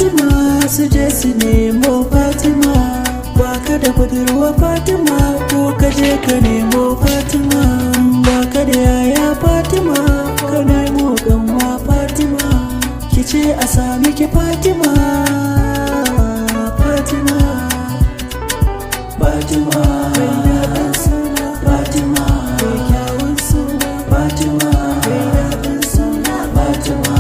Fatima su je su nemo Fatima, baka da budurwa Fatima ko ka je ka nemo Fatima, baka da yaya Fatima ka nemo gamma Fatima, ki ce a sami ki Fatima. Fatima Fatima daɗin suna Fatima, kyawun suna Fatima, daɗin suna Fatima.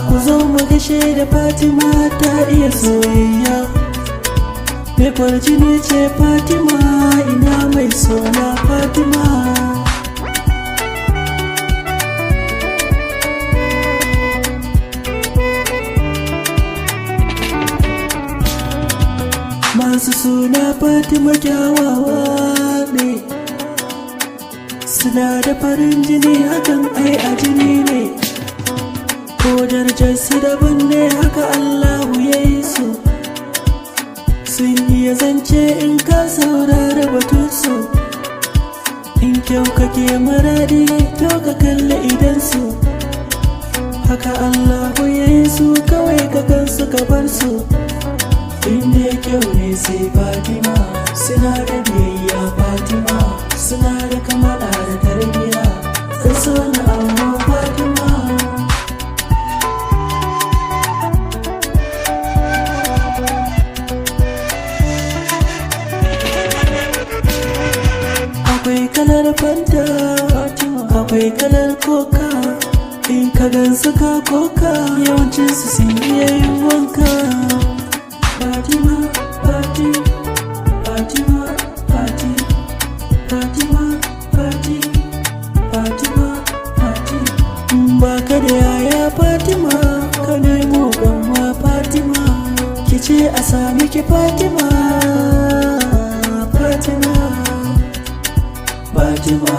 Ku zo mu gashe da Fatima ta iya soyayya, mai kwarjini ce Fatima, ina mai suna Fatima. Masu suna Fatima kyawawa ne, suna da farin jini, hakan ai a jini ne, ko darajar su daban ne, haka Allahu ya yi su. Sun iya zance in ka saurara batunsu, in kyau kake maradi to ka kalli idansu, haka Allahu ya yi su, kawai ka gansu ka bar su. Inda kyau ne sai Fatima, suna da biyayya Fatima, suna da kamala da tarbiyya, sai so na amma Fatima. Akwai kalar fanta, akwai kalar koka, in ka gansu ka koka, yawancinsu sun iya yin wanka. Fatima, Fati, Fatima, Fati, Fatima, Fati, Fatima, Fati. Baka da yaya Fatima, ka nemo gamma Fatima, ki ce a sami ki Fatima. Fatima Fatima